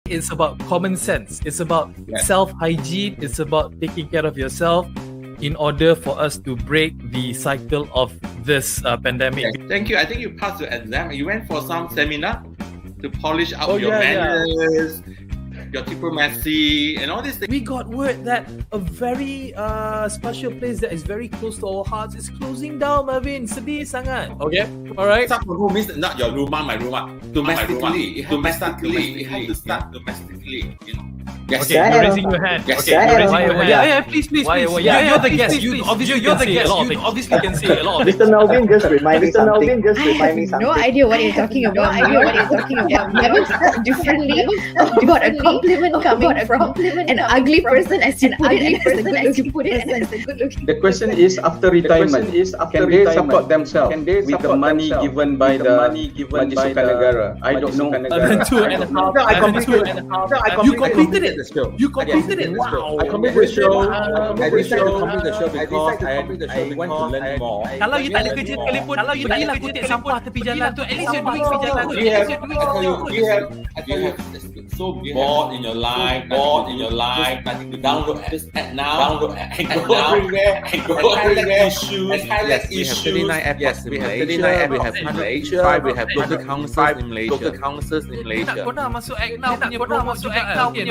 It's about common sense. It's about self-hygiene. It's about taking care of yourself in order for us to break the cycle of this pandemic. Okay. Thank you. I think you passed your exam. You went for some seminar to polish out your yeah, manners, your diplomacy, and all these things. We got word that a very special place that is very close to our hearts is closing down, Marvin. Sedih sangat. Okay, all right. Start from home means not your rumah, my rumah. Domestically, it has to start domestically. You know. Yes. Okay, you're raising your hand. Yes. Okay, you're raising your hand. Yeah, please. You're the guest. You obviously can say a lot of things. Mr. Melvin just reminded me something. No idea what you're talking about. You haven't thought differently about a compliment coming from an ugly person as you put it as a good looking. The question is after retirement, can they support themselves with the money given by the Majlis Sukan Negara? I don't know. 2.5. You completed it. You completed it. Wow. I completed the show. I decided to complete the show because I want to learn more. Kalau you tak ada kerja sekalipun, kalau you tak ada kutip sampah tepi jalan tu, at least you're doing tepi jalan tu. You have so bored in your life, nothing to download ACTnow, and go everywhere, issues. Yes, we have 39 apps in Malaysia, we have Malaysia, we have local councils in Malaysia. Kau nak masuk ACTnow punya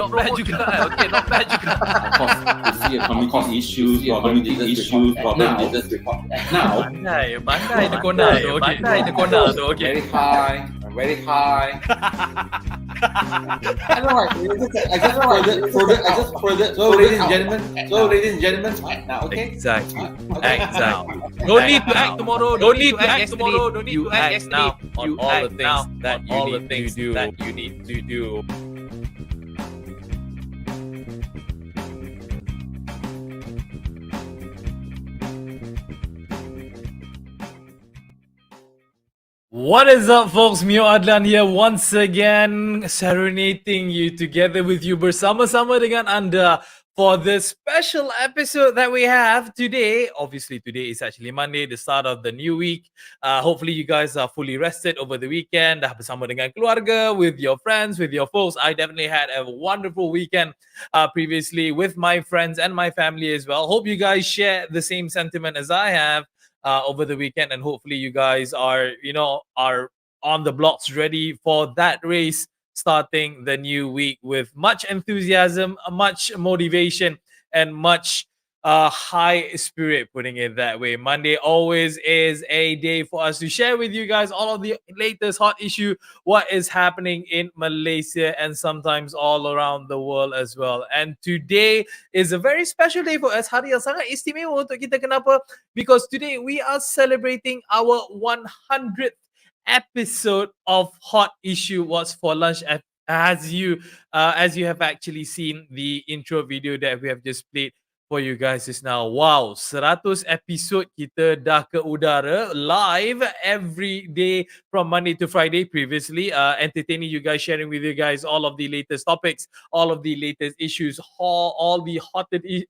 promo juga. Okay, not bad juga. Of course, you see a community issues, problem leaders report. Now, Bandai the corner. Okay. Very high. I don't know. I just further. So, ladies and gentlemen, now, okay? Exactly. Don't need to act tomorrow. Don't need to act tomorrow. Don't need to act now on all the things that you need to do. What is up, folks? Mio Adlan here once again, serenading you together with you bersama-sama dengan anda for this special episode that we have today. Obviously, today is actually Monday, the start of the new week. Hopefully, you guys are fully rested over the weekend. Dah bersama dengan keluarga, with your friends, with your folks. I definitely had a wonderful weekend previously with my friends and my family as well. Hope you guys share the same sentiment as I have. Over the weekend, and hopefully you guys are on the blocks ready for that race starting the new week with much enthusiasm, much motivation, and much high spirit, putting it that way. Monday always is a day for us to share with you guys all of the latest hot issue, what is happening in Malaysia and sometimes all around the world as well. And today is a very special day for us. Hari yang sangat istimewa untuk kita. Kenapa? Because today we are celebrating our 100th episode of Hot Issue What's for Lunch. As you have actually seen the intro video that we have just played, for you guys is now, wow, 100 episode kita dah ke udara live every day from Monday to Friday. Previously, entertaining you guys, sharing with you guys all of the latest topics, all of the latest issues, all the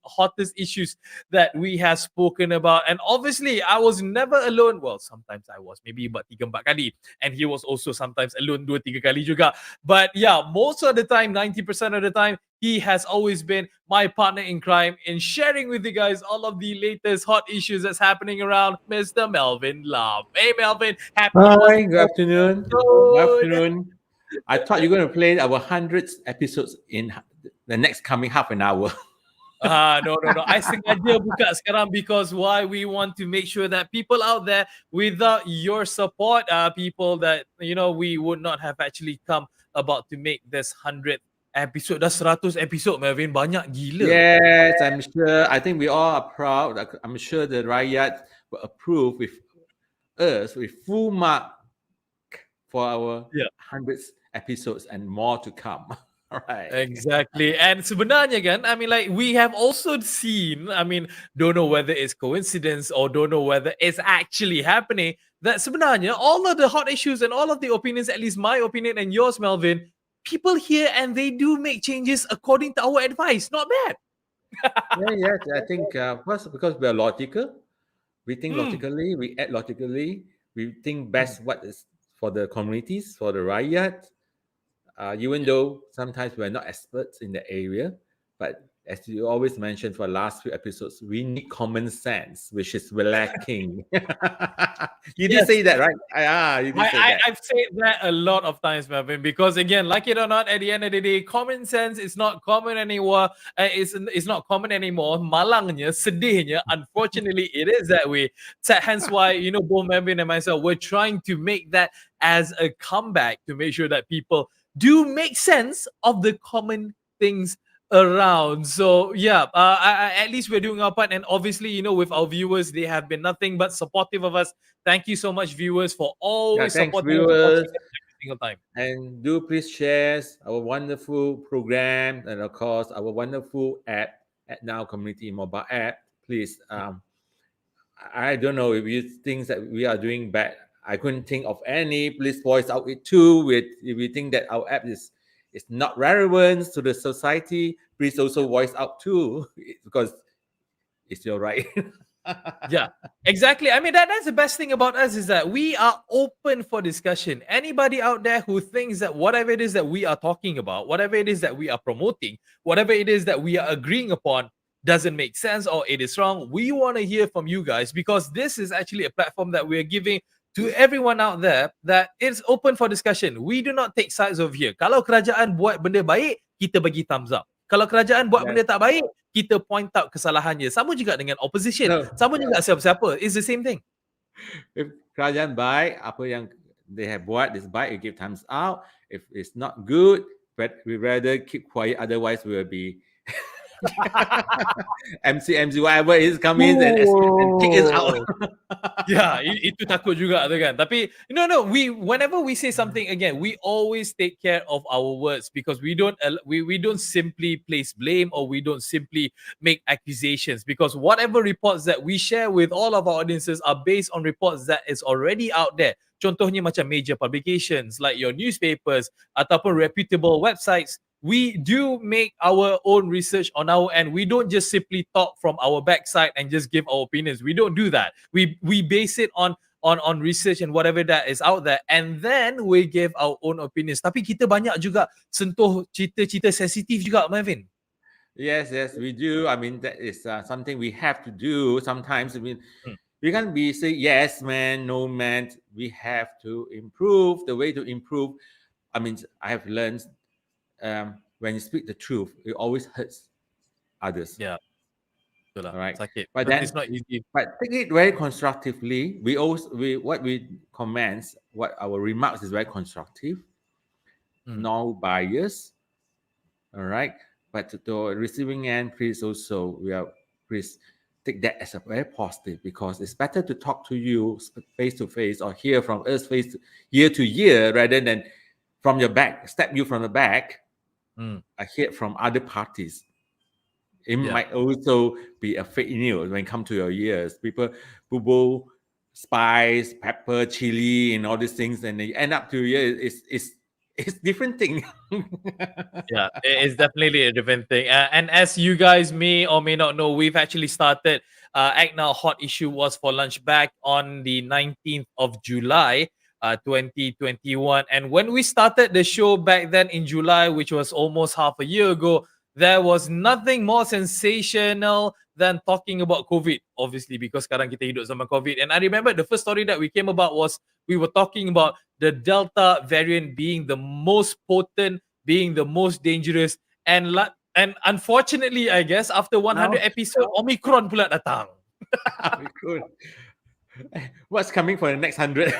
hottest issues that we have spoken about. And obviously, I was never alone. Well, sometimes I was, maybe about 3-4 kali. And he was also sometimes alone 2-3 kali juga. But yeah, most of the time, 90% of the time, he has always been my partner in crime in sharing with you guys all of the latest hot issues that's happening around, Mr. Melvin Love. Hey, Melvin. Happy Hi, good afternoon. Good episode. afternoon. I thought you were going to play our 100th episodes in the next coming half an hour. No. I sengaja buka sekarang because why? We want to make sure that people out there, without your support, people that, we would not have actually come about to make this 100th episode. Dah 100 episode, Melvin. Banyak gila. Yes, I'm sure. I think we all are proud. I'm sure the Rakyat will approve with us with full mark for our 100th episodes and more to come. All right. Exactly. And sebenarnya kan, I mean, like, we have also seen, I mean, don't know whether it's coincidence or don't know whether it's actually happening, that sebenarnya all of the hot issues and all of the opinions, at least my opinion and yours, Melvin, people hear and they do make changes according to our advice. Not bad. Yes. I think first, because we are logical, we think logically, we act logically, we think best what is for the communities, for the Rakyat. Even though sometimes we're not experts in the area, but as you always mentioned for the last few episodes, we need common sense, which is lacking. You did say that, right? You did say that. I've said that a lot of times, Melvin, because again, like it or not, at the end of the day, common sense is not common anymore. It's not common anymore. Malangnya, sedihnya, unfortunately, it is that way. Hence why, both Melvin and myself, we're trying to make that as a comeback to make sure that people do make sense of the common things around. So yeah, at least we're doing our part, and obviously, with our viewers, they have been nothing but supportive of us. Thank you so much, viewers, for always supporting viewers. us every single time. And do please share our wonderful program and of course our wonderful app, ACTnow Community Mobile app. Please, I don't know if you think that we are doing bad. I couldn't think of any. Please voice out it too. If you think that our app is not relevant to the society, please also voice out too, because it's your right. Yeah, exactly. I mean, that's the best thing about us, is that we are open for discussion. Anybody out there who thinks that whatever it is that we are talking about, whatever it is that we are promoting, whatever it is that we are agreeing upon doesn't make sense or it is wrong, we want to hear from you guys, because this is actually a platform that we are giving to everyone out there, that it's open for discussion. We do not take sides over here. Kalau kerajaan buat benda baik, kita bagi thumbs up. Kalau kerajaan buat benda tak baik, kita point out kesalahannya. Sama juga dengan opposition. Sama juga siapa-siapa. It's the same thing. If kerajaan baik, apa yang they have buat is baik, we give thumbs up. If it's not good, but we rather keep quiet. Otherwise, we will be MC, whatever is coming and kick us out. Yeah, itu takut juga tu kan. Tapi whenever we say something, again, we always take care of our words, because we don't simply place blame, or we don't simply make accusations, because whatever reports that we share with all of our audiences are based on reports that is already out there. Contohnya macam major publications like your newspapers ataupun reputable websites. We do make our own research on our end. We don't just simply talk from our backside and just give our opinions. We don't do that. We base it on research and whatever that is out there, and then we give our own opinions. Tapi kita banyak juga sentuh cerita-cerita sensitif juga, Melvin. Yes, we do. I mean, that is something we have to do sometimes. I mean, we can't be say yes man, no man. We have to improve. The way to improve, I mean, I have learned when you speak the truth, it always hurts others. Yeah. All right. But then it's not easy. But take it very constructively. What we comments, what our remarks is very constructive, no bias. All right. But to the receiving end, please take that as a very positive, because it's better to talk to you face to face or hear from us year to year, rather than from your back, stab you from the back. I hear from other parties. It might also be a fake news when it comes to your ears. People boo spice, pepper, chili, and all these things, and they end up to your ears. It's different thing. Yeah, it's definitely a different thing. And as you guys may or may not know, we've actually started ACTnow Hot Issue was for lunch back on the 19th of July, 2021. And when we started the show back then in July, which was almost half a year ago, there was nothing more sensational than talking about COVID, obviously, because sekarang kita hidup zaman COVID. And I remember the first story that we came about was we were talking about the Delta variant being the most potent, being the most dangerous, and unfortunately, I guess after 100 episode, Omicron pula datang. What's coming for the next 100?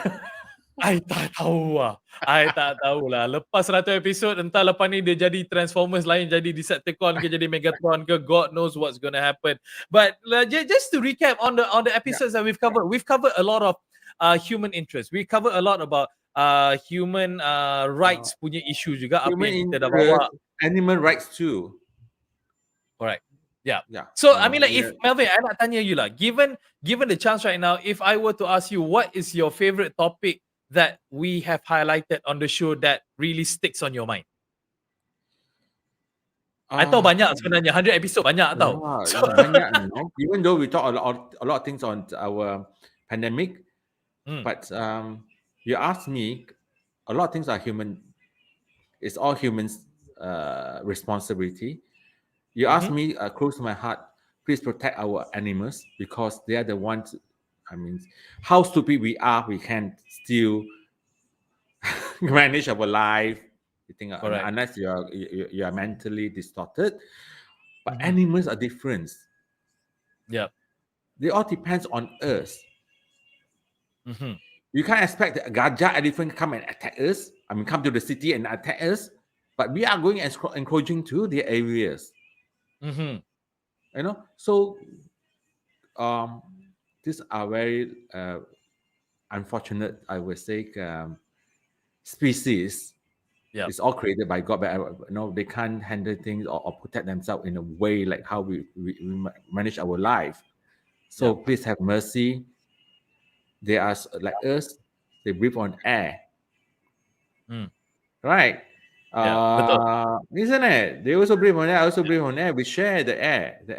I tak tahu lah. Lepas 100 episod, entah lepas ni dia jadi Transformers lain, jadi Decepticon ke, jadi Megatron ke, God knows what's gonna happen. But just to recap on the episodes that we've covered a lot of human interest. We covered a lot about human rights punya issue juga. Apa yang kita dah bawa. Animal rights too. Alright. Yeah. So I mean, like, if Melvin, I nak tanya you lah, given the chance right now, if I were to ask you, what is your favorite topic that we have highlighted on the show that really sticks on your mind? I tahu banyak sebenarnya, 100 episode banyak tau. Banyak, no? Even though we talk a lot of things on our pandemic, but you ask me, a lot of things are human. It's all humans' responsibility. You ask me, close to my heart, please protect our animals because they are the ones. I mean, how stupid we are, we can still manage our life. You think unless you are mentally distorted, but animals are different. Yeah, they all depends on us. You can't expect a gajah elephant come and attack us. I mean, come to the city and attack us, but we are going and encroaching to their areas. You know, so these are very unfortunate, I would say, species. It's all created by God, but they can't handle things or protect themselves in a way like how we manage our life. So please have mercy. They are like us. They breathe on air, right? Isn't it? They also breathe on air. I also breathe on air. We share the air, the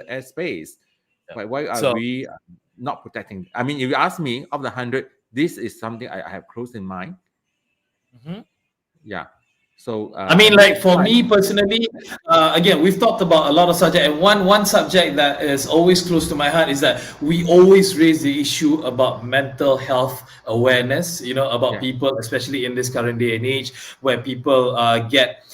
air space. But why are we not protecting? I mean, if you ask me, of the 100, this is something I have close in mind. Yeah. So I mean, like, for me personally, again, we've talked about a lot of subjects, and one subject that is always close to my heart is that we always raise the issue about mental health awareness, about people, especially in this current day and age where people get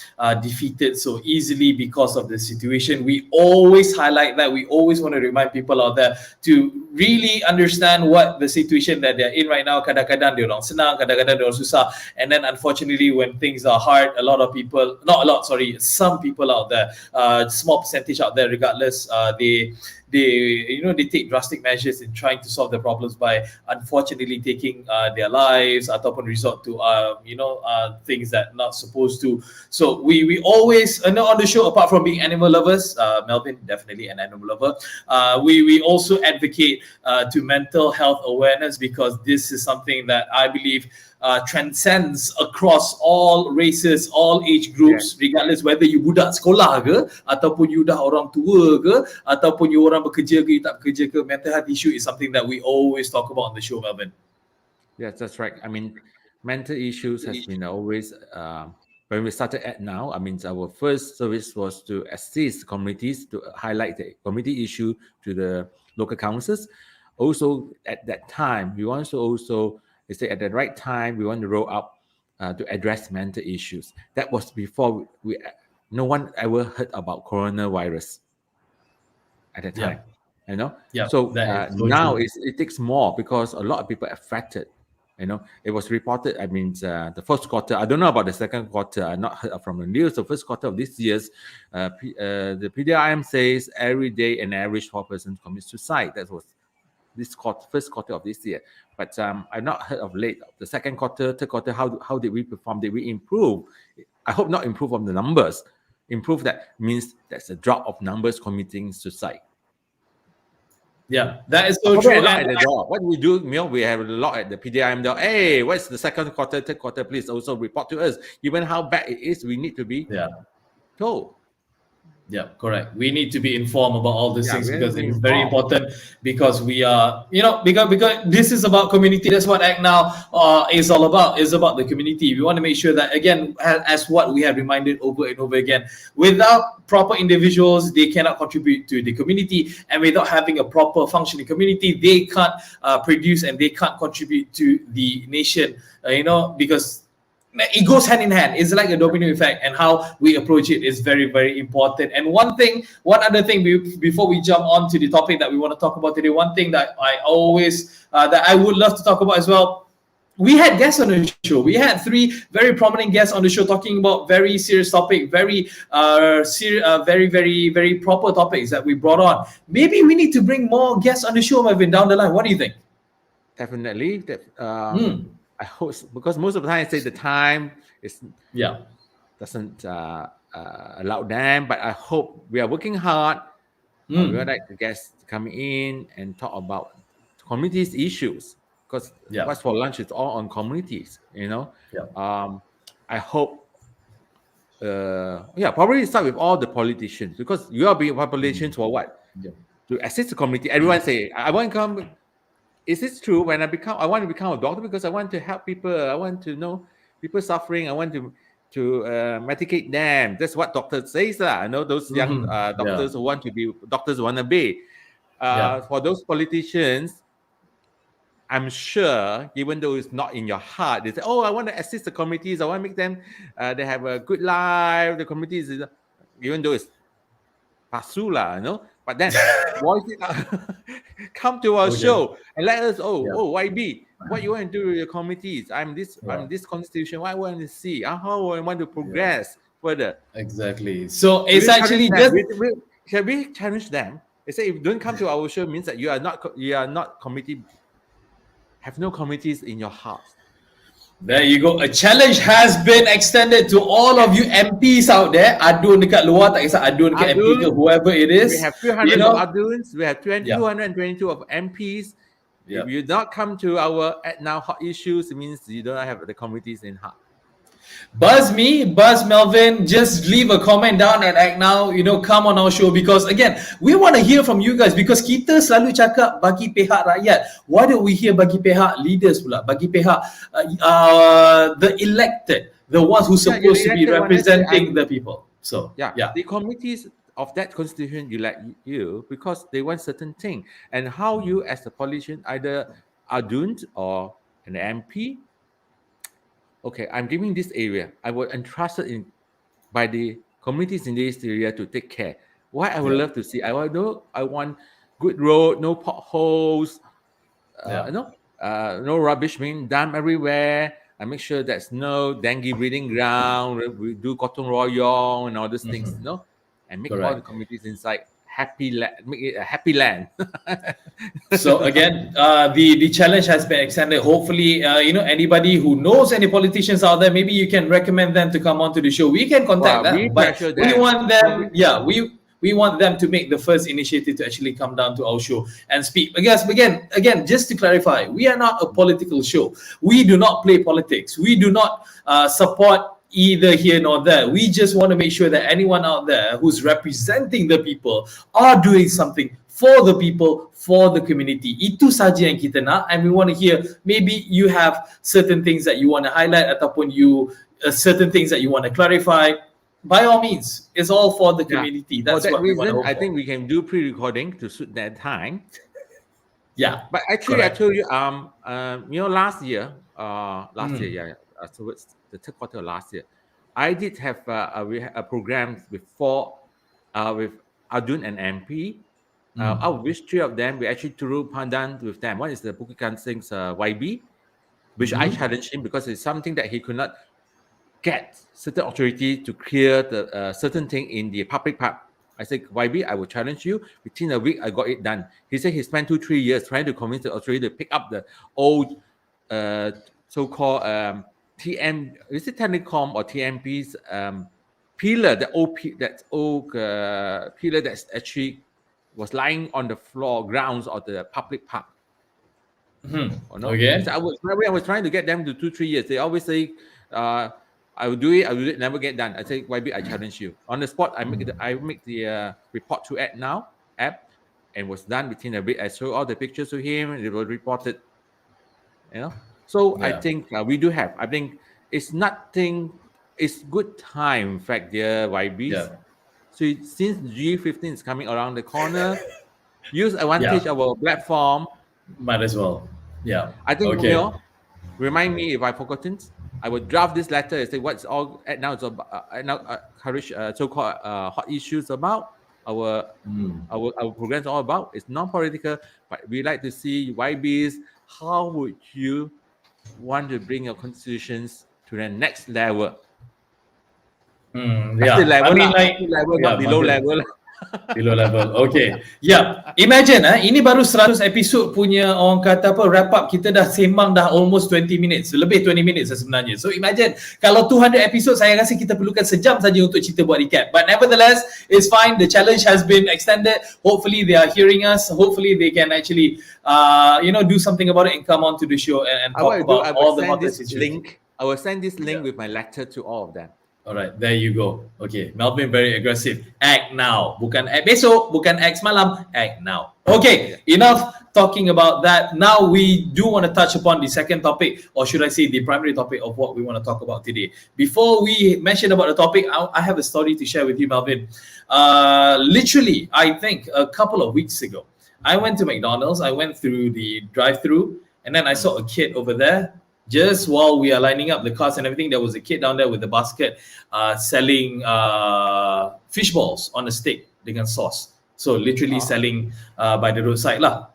defeated so easily because of the situation. We always highlight that. We always want to remind people out there to really understand what the situation that they're in right now. Kadang-kadang dia orang senang, kadang-kadang dia orang susah, and then unfortunately when things are hard, some people out there, small percentage out there, regardless, they take drastic measures in trying to solve the problems by unfortunately taking their lives ataupun resort to things that not supposed to. So we always on the show, apart from being animal lovers, Melvin definitely an animal lover, we also advocate to mental health awareness, because this is something that I believe transcends across all races, all age groups, regardless whether you budak sekolah ke, ataupun you dah orang tua ke, ataupun you orang bekerja ke, you tak bekerja ke. Mental health issue is something that we always talk about on the show, Melvin. Yes, that's right. I mean, mental issues has been always, when we started ACTnow, I mean, our first service was to assist communities to highlight the community issue to the local councils. Also, at that time, we want to also say at the right time, we want to roll up to address mental issues. That was before no one ever heard about coronavirus at that time. So now it takes more because a lot of people are affected. It was reported. I mean, the first quarter. I don't know about the second quarter. I not heard from the news. The first quarter of this year's, the PDRM says every day an average 4 persons commit suicide. That was this first quarter of this year. But I've not heard of late. The second quarter, third quarter, how did we perform? Did we improve? I hope not improve on the numbers. improve that, means that's a drop of numbers committing suicide. Yeah, that is so Probably true. a lot And at the door. What do we do? We have a lot at the PDIM door. Hey, what's the second quarter, third quarter? Please also report to us. Even how bad it is, we need to be told. Yeah, correct. We need to be informed about all these Yeah, things we because have to be it's very informed. important, because we are, because this is about community. That's what ACTnow is all about. Is about the community. We want to make sure that, again, as what we have reminded over and over again, without proper individuals, they cannot contribute to the community, and without having a proper functioning community, they can't produce and they can't contribite to the nation. Because it goes hand in hand. It's like a domino effect, and how we approach it is very, very important. And one other thing, before we jump on to the topic that we want to talk about today, one thing that I always that I would love to talk about as well. We had guests on the show. We had 3 very prominent guests on the show talking about very serious topic, very very, very, very proper topics that we brought on. Maybe we need to bring more guests on the show, Marvin, down the line. What do you think? Definitely. I hope, because most of the time I say the time doesn't allow them, but I hope we are working hard. We would like the guests to come in and talk about communities issues, because what's for lunch is all on communities. I hope. Probably start with all the politicians, because you are being politicians for what? To assist the community. Everyone say, I want to come. Is this true? When I want to become a doctor because I want to help people. I want to know people suffering. I want to medicate them. That's what doctors say. I know those young doctors who want to be doctors wannabe. For those politicians, I'm sure, even though it's not in your heart, they say, "Oh, I want to assist the communities. I want to make them they have a good life. The communities, even though it's pasula, But then, voice it out. Come to our show and let us. YB, what you want to do with your communities? I'm this constitution. What I want to see? How I want to progress further. Exactly. So it's actually just. Shall we challenge them? They say, if you don't come to our show, means that you are not committee. Have no committees in your heart. There you go. A challenge has been extended to all of you MPs out there. Adun dekat luar, tak kisah adun dekat MP ke whoever it is. We have 300 of aduns. We have 222 of MPs. If you not come to our ACTnow Hot Issues, it means you don't have the committees in heart. Buzz Melvin, just leave a comment down at ACTnow, come on our show, because again, we want to hear from you guys, because kita selalu cakap bagi pihak rakyat. Why don't we hear bagi pihak leaders pula, bagi pihak the elected, the ones who supposed to be representing the people. So the committees of that constitution you because they want certain thing, and how you as a politician, either adun or an MP. Okay, I'm giving this area. I was entrusted by the communities in this area to take care. What I would love to see, I want good road, no potholes, no rubbish being dumped everywhere. I make sure there's no dengue breeding ground. We do gotong royong and all these things, and make all the communities inside happy land, make it a happy land. So again, the challenge has been extended. Hopefully, anybody who knows any politicians out there, maybe you can recommend them to come onto the show. We can contact them, but we want them. We want them to make the first initiative to actually come down to our show and speak. Because again, just to clarify, we are not a political show. We do not play politics. We do not support either here nor there. We just want to make sure that anyone out there who's representing the people are doing something for the people, for the community. Itu saja yang kita nak, and we want to hear, maybe you have certain things that you want to highlight, ataupun certain things that you want to clarify. By all means, it's all for the community. That's for that what we reason, want to I think we can do pre-recording to suit that time. But actually, correct. I told you, last year, towards the third quarter of last year, I did have a program with Adun and MP. Out of which 3 of them we actually threw pandan with them. One is the Bukit Kansing's YB, which I challenged him because it's something that he could not get certain authority to clear the certain thing in the public park. I said, YB, I will challenge you. Within a week, I got it done. He said he spent 2-3 years trying to convince the authority to pick up the old so-called TM, is it Telecom or TMP's pillar, the old pillar that's actually was lying on the floor grounds of the public park. Okay. So I was trying to get them to 2-3 years. They always say, I will do it, never get done. I say, YB, I challenge you. On the spot, I make the report to ACTnow app, and was done within a bit. I show all the pictures to him, and they will report it. So I think we do have. I think it's nothing. It's good time, in fact, dear YBs. Yeah. So since G15 is coming around the corner, use advantage of our platform. Might as well. Yeah. I think Okay. Remind me if I've forgotten. I would draft this letter and say what's all ACTnow is about. Courage, so-called hot issues about. Our programs all about. It's non-political, but we like to see YBs. How would you want to bring your constitutions to the next level? Yeah. Level, I mean, not below level. Below level. Okay. Yeah. Imagine ini baru 100 episod punya orang kata apa wrap up, kita dah sembang dah almost 20 minutes. Lebih 20 minutes sebenarnya. So imagine kalau 200 episod, saya rasa kita perlukan sejam saja untuk cerita buat recap. But nevertheless, it's fine. The challenge has been extended. Hopefully they are hearing us. Hopefully they can actually do something about it and come on to the show and talk about all the hottest issues. I will send this link with my letter to all of them. All right, there you go. Okay, Melvin very aggressive. Act now. Bukan act besok, bukan act semalam, act now. Okay, enough talking about that. Now we do want to touch upon the second topic, or should I say the primary topic of what we want to talk about today. Before we mention about the topic, I have a story to share with you, Melvin. Literally, I think a couple of weeks ago, I went to McDonald's. I went through the drive-thru, and then I saw a kid over there. Just while we are lining up the cars and everything, there was a kid down there with a basket selling fish balls on a stick dengan sauce. So literally selling by the roadside lah.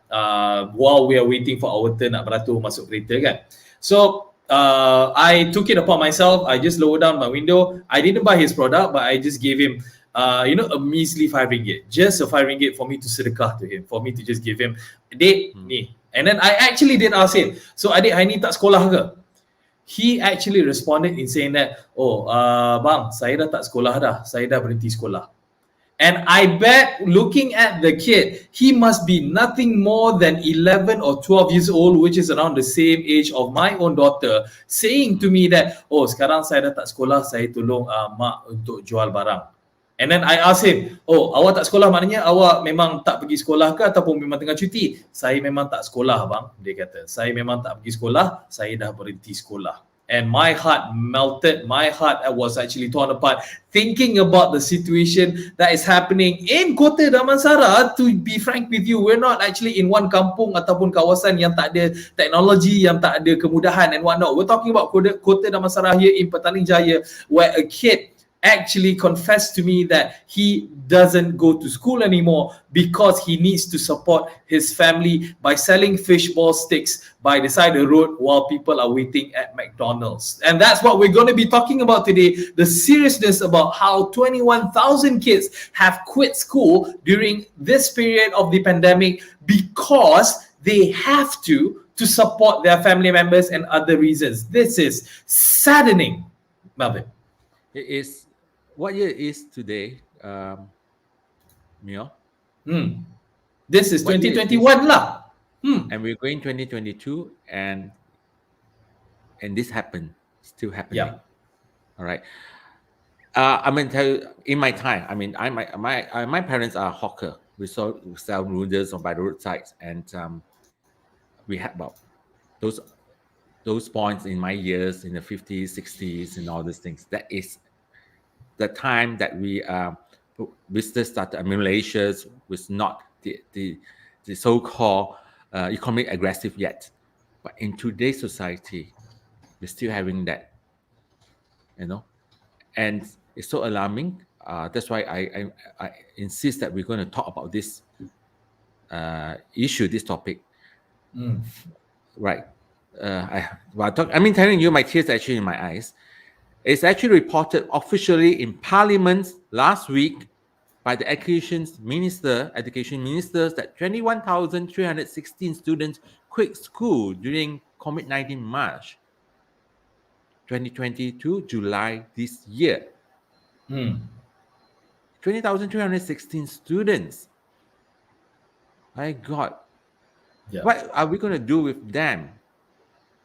While we are waiting for our turn nak beratur masuk kereta kan. So I took it upon myself. I just lowered down my window. I didn't buy his product, but I just gave him a measly RM5. Just a RM5 for me to sedekah to him. For me to just give him, Dek, ni. And then I actually did ask him, so adik hari ni tak sekolah ke? He actually responded in saying that, bang, saya dah tak sekolah dah. Saya dah berhenti sekolah. And I bet, looking at the kid, he must be nothing more than 11 or 12 years old, which is around the same age of my own daughter, saying to me that, sekarang saya dah tak sekolah, saya tolong mak untuk jual barang. And then I asked him, awak tak sekolah maknanya awak memang tak pergi sekolah ke ataupun memang tengah cuti? Saya memang tak sekolah bang, dia kata. Saya memang tak pergi sekolah, saya dah berhenti sekolah. And my heart melted, my heart was actually torn apart thinking about the situation that is happening in Kota Damansara. To be frank with you, we're not actually in one kampung ataupun kawasan yang tak ada teknologi, yang tak ada kemudahan and whatnot. We're talking about Kota Damansara here in Petaling Jaya, where a kid actually confessed to me that he doesn't go to school anymore because he needs to support his family by selling fishball sticks by the side of the road while people are waiting at McDonald's. And that's what we're going to be talking about today, the seriousness about how 21,000 kids have quit school during this period of the pandemic because they have to support their family members and other reasons. This is saddening, Melvin. It is. What year is today, Mio? This is 2021 lah. And we're going 2022, and this happened, still happening. Yeah. All right. I mean, tell you, in my time, I mean, my parents are hawker. We sell noodles by the roadsides, and we had about those points in my years in the 50s, 60s, and all these things. That is the time that we business started. I mean, Malaysia was not the so-called economic aggressive yet, but in today's society, we're still having that, and it's so alarming. That's why I insist that we're going to talk about this issue, this topic, right? Telling you, my tears are actually in my eyes. It's actually reported officially in Parliament last week by the education ministers that 21,316 students quit school during COVID-19 March 2020 to July this year. Mm. 20,316 students. My God. Yeah. What are we going to do with them?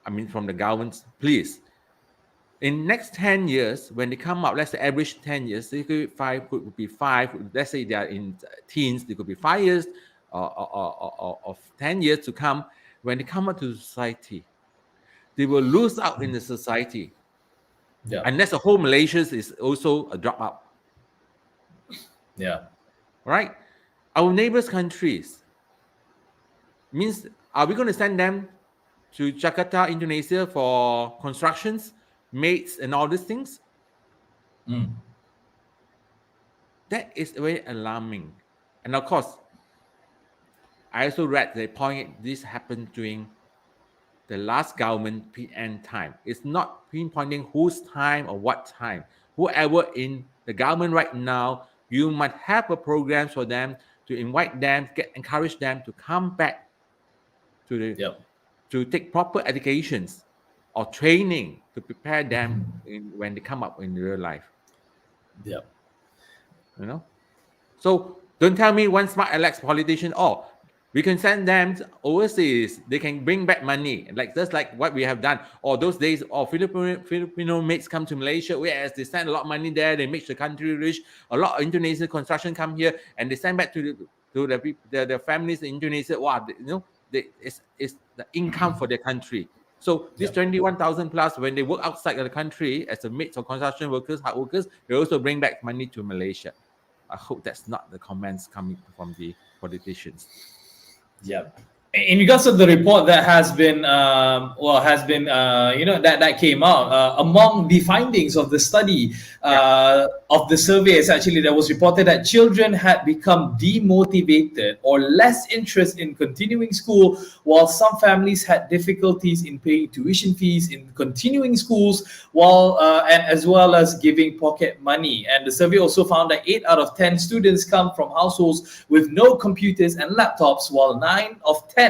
I mean, from the government, please. In next 10 years, when they come out, let's say average 10 years, they could be five. Let's say they are in teens, they could be 5 years or 10 years to come. When they come out to society, they will lose out in the society. Yeah. Unless the whole Malaysia is also a dropout. Yeah. Right? Our neighbors' countries means, are we going to send them to Jakarta, Indonesia for constructions, mates, and all these things? Mm. That is very alarming. And of course, I also read the point this happened during the last government PN time. It's not pinpointing whose time or what time. Whoever in the government right now, you might have a program for them to invite them, encourage them to come back to the to take proper educations or training to prepare them when they come up in real life. Yeah. You know, so don't tell me one smart elects politician, oh, we can send them overseas, they can bring back money, like just like what we have done. Or those days, Filipino mates come to Malaysia, whereas they send a lot of money there, they make the country rich. A lot of Indonesian construction come here and they send back to the families in Indonesia. Wow, it's the income for their country. So this 21,000 plus, when they work outside of the country as a mates or construction workers, hard workers, they also bring back money to Malaysia. I hope that's not the comments coming from the politicians. Yeah. In regards to the report that has been, that came out, among the findings of the study, of the surveys, actually, that was reported that children had become demotivated or less interest in continuing school, while some families had difficulties in paying tuition fees in continuing schools, and as well as giving pocket money. And the survey also found that 8 out of 10 students come from households with no computers and laptops, while 9 of 10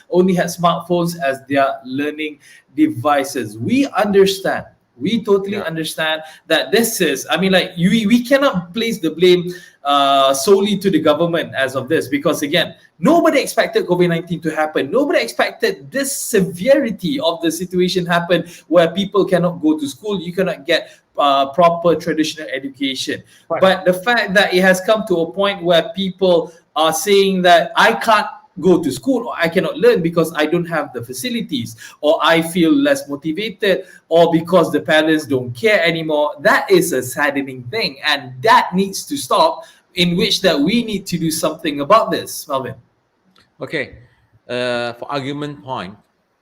only had smartphones as their learning devices. We understand. We totally understand that this is, I mean, like, we cannot place the blame solely to the government as of this, because again, nobody expected COVID-19 to happen. Nobody expected this severity of the situation happen, where people cannot go to school, you cannot get proper traditional education. Right. But the fact that it has come to a point where people are saying that I can't go to school, or I cannot learn because I don't have the facilities, or I feel less motivated, or because the parents don't care anymore, that is a saddening thing, and that needs to stop, in which that we need to do something about this. Melvin. Okay, for argument point,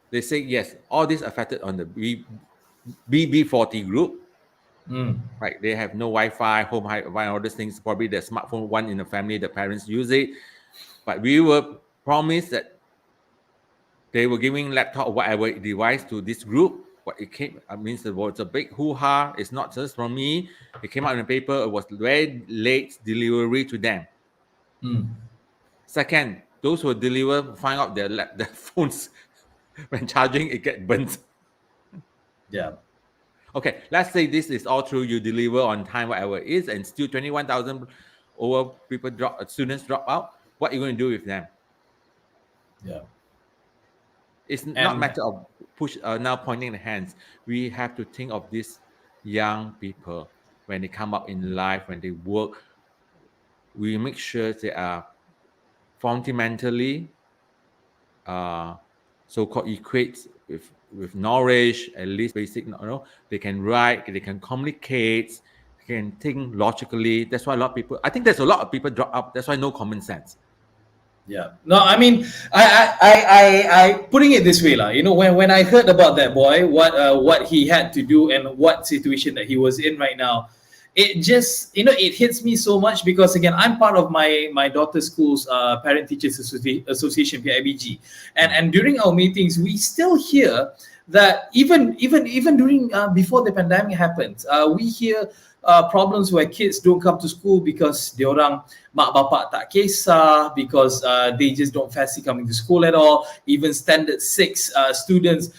they say yes, all this affected on the BB40 group. Right, they have no Wi-Fi, home Wi-Fi, all these things. Probably the smartphone, one in the family, the parents use it, but we were promised that they were giving laptop or whatever device to this group. What it came, means it was a big hoo-ha. It's not just from me. It came out in the paper. It was very late delivery to them. Second, those who deliver find out their phones when charging, it get burnt. Yeah. Okay, let's say this is all true. You deliver on time, whatever it is, and still 21,000 over students drop out. What are you going to do with them? Yeah. It's not a matter of now pointing the hands. We have to think of these young people when they come up in life, when they work. We make sure they are fundamentally so-called equipped with knowledge, at least basic. They can write, they can communicate, they can think logically. That's why a lot of people. I think there's a lot of people drop out. That's why no common sense. Yeah. No, I mean, I putting it this way, when I heard about that boy, what he had to do and what situation that he was in right now, it just, it hits me so much, because again, I'm part of my daughter's school's Parent Teachers Association, PIBG, and during our meetings, we still hear that even during before the pandemic happens, we hear problems where kids don't come to school because diorang mak bapak tak kisah, because they just don't fancy coming to school at all. Even standard 6 students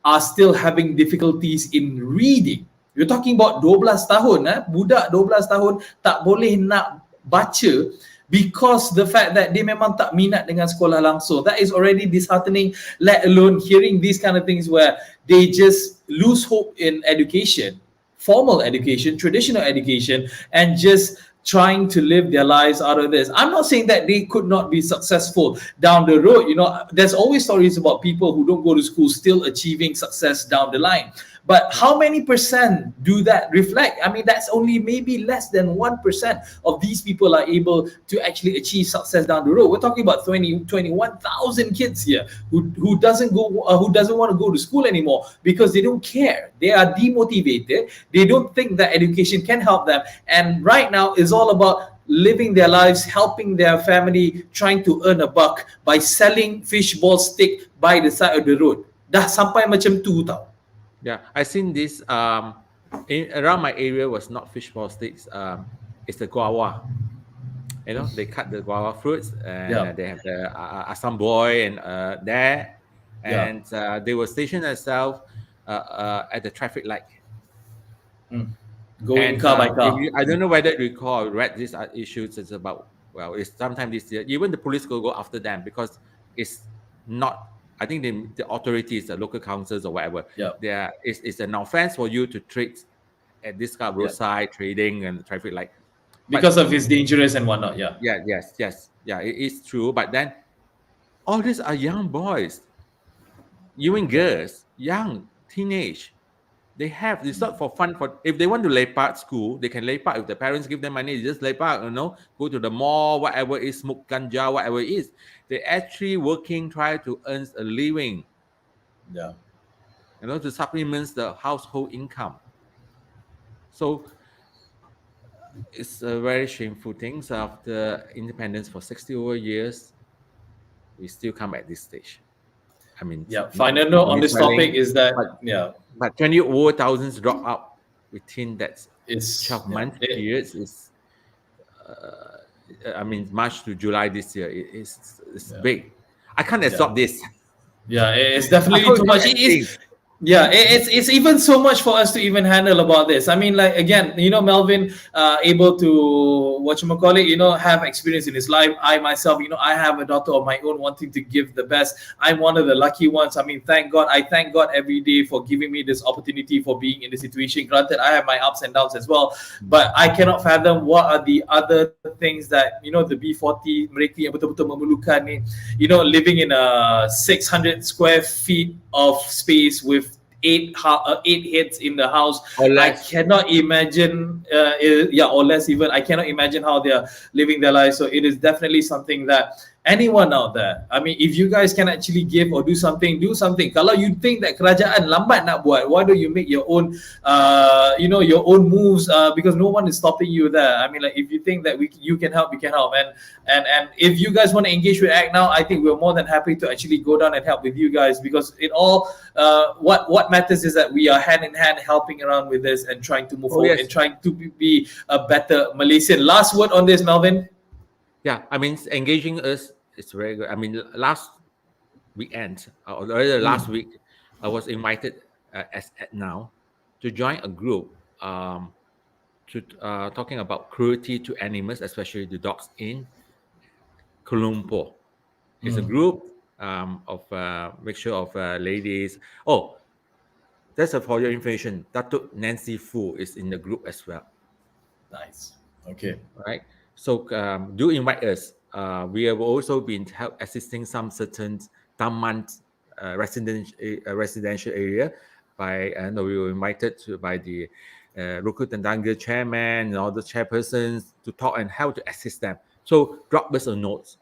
are still having difficulties in reading, You're talking about 12 tahun, budak 12 tahun tak boleh nak baca because the fact that dia memang tak minat dengan sekolah langsung. That is already disheartening, let alone hearing these kind of things where they just lose hope in education, formal education, traditional education, and just trying to live their lives out of this. I'm not saying that they could not be successful down the road. You know, there's always stories about people who don't go to school still achieving success down the line. But how many percent do that reflect? I mean, that's only maybe less than 1% of these people are able to actually achieve success down the road. We're talking about 21,000 kids here who doesn't want to go to school anymore because they don't care. They are demotivated. They don't think that education can help them. And right now is all about living their lives, helping their family, trying to earn a buck by selling fishball stick by the side of the road. Dah sampai macam tu tau. Yeah, I seen this around my area was not fishball sticks. It's the guava. You know, they cut the guava fruits and they have the Assam boy and there, and they were stationed themselves at the traffic light. Going car by car. I don't know whether you recall, read these issues. It's about, well, it's sometime this year. Even the police will go after them because it's not. I think the authorities, the local councils or whatever, it's an offense for you to trade at this kind of roadside trading and traffic light. Because of it's dangerous and whatnot, Yes. It is true. But then all these are young boys, even girls, young, teenage. They have, it's not for fun. For if they want to lepak at school, they can lepak. If the parents give them money, they just lepak, go to the mall, whatever it is, smoke ganja, whatever it is. They actually working, try to earn a living. Yeah. To supplement the household income. So it's a very shameful thing. So after independence for 60 over years, we still come at this stage. I mean, final note on this topic is that but 20 over thousands drop out within that 12-month period. Is I mean, March to July this year. It's big. I can't absorb this. Yeah, it's definitely too much. It's even so much for us to even handle about this. I mean, like, again, Melvin able to have experience in his life. I myself, I have a daughter of my own wanting to give the best. I'm one of the lucky ones. I mean, thank God. I thank God every day for giving me this opportunity for being in the situation. Granted, I have my ups and downs as well, but I cannot fathom what are the other things that, the B40 mereka yang betul-betul memerlukan ni, living in a 600 square feet of space with 8 heads in the house. I cannot imagine, or less even. I cannot imagine how they are living their lives. So it is definitely something that anyone out there, I mean, if you guys can actually give or do something. Kalau you think that kerajaan lambat nak buat, why don't you make your own, your own moves? Because no one is stopping you there. I mean, like, if you think that you can help, we can help. And if you guys want to engage with ACTnow, I think we're more than happy to actually go down and help with you guys, because it all, what matters is that we are hand in hand helping around with this and trying to move forward and trying to be a better Malaysian. Last word on this, Melvin? Yeah, I mean, engaging us is very good. I mean, last weekend, or last week, I was invited as ACTnow to join a group talking about cruelty to animals, especially the dogs in Kuala Lumpur. It's a group of mixture of ladies. Oh, that's for your information. Datuk Nancy Fu is in the group as well. Nice. Okay. Right. So do invite us. We have also been assisting some certain Taman residential area by, and we were invited by the local Tendanga chairman and all the chairpersons to talk and how to assist them. So drop us a note.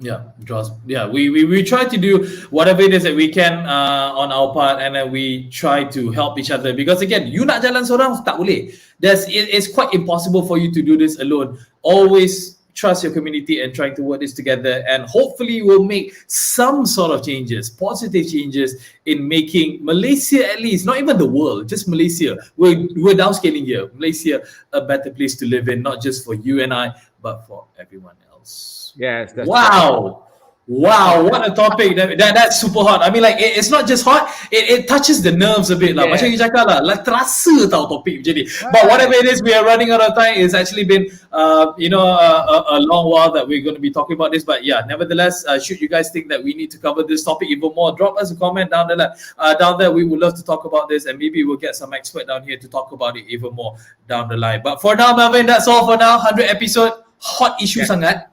We try to do whatever it is that we can on our part, and then we try to help each other, because again, you nak jalan seorang tak boleh. It's quite impossible for you to do this alone. Always trust your community and trying to work this together, and hopefully we'll make some sort of changes, positive changes in making Malaysia, at least, not even the world, just Malaysia. We're downscaling here. Malaysia, a better place to live in, not just for you and I, but for everyone else. Yes. That's wow. Wow, what a topic. That's super hot. I mean, like, it's not just hot, it touches the nerves a bit lah. Macam you cakap lah, like, terasa tau topik macam ni. But whatever it is, we are running out of time. It's actually been, a long while that we're going to be talking about this. But yeah, nevertheless, should you guys think that we need to cover this topic even more, drop us a comment down there. Down there, we would love to talk about this, and maybe we'll get some expert down here to talk about it even more down the line. But for now, Melvin, that's all for now. 100 episode, hot issue sangat.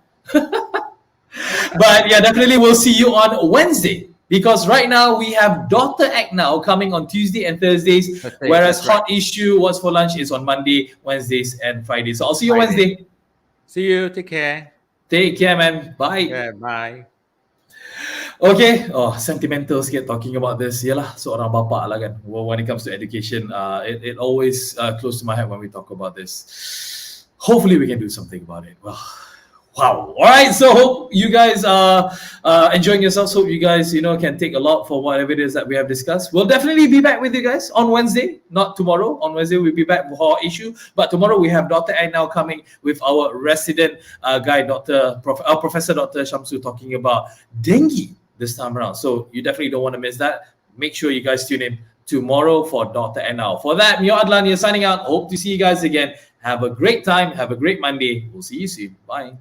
But yeah, definitely we'll see you on Wednesday, because right now we have Dr. ACTnow coming on Tuesday and Thursdays, whereas Hot Issue What's for Lunch is on Monday, Wednesdays, and Fridays. So I'll see you Wednesday. See you. Take care. Take care, man. Bye. Yeah, bye. Okay. Oh, sentimental sikit talking about this. Yalah, seorang bapa lah kan. Well, when it comes to education, it always close to my heart when we talk about this. Hopefully we can do something about it. Well, wow. All right. So hope you guys are enjoying yourselves. Hope you guys, can take a lot for whatever it is that we have discussed. We'll definitely be back with you guys on Wednesday, not tomorrow. On Wednesday, we'll be back with our issue. But tomorrow we have Dr. ACTnow coming with our resident guy, Professor Dr. Shamsu, talking about dengue this time around. So you definitely don't want to miss that. Make sure you guys tune in tomorrow for Dr. ACTnow. For that, Mio Adlan here signing out. Hope to see you guys again. Have a great time. Have a great Monday. We'll see you soon. Bye.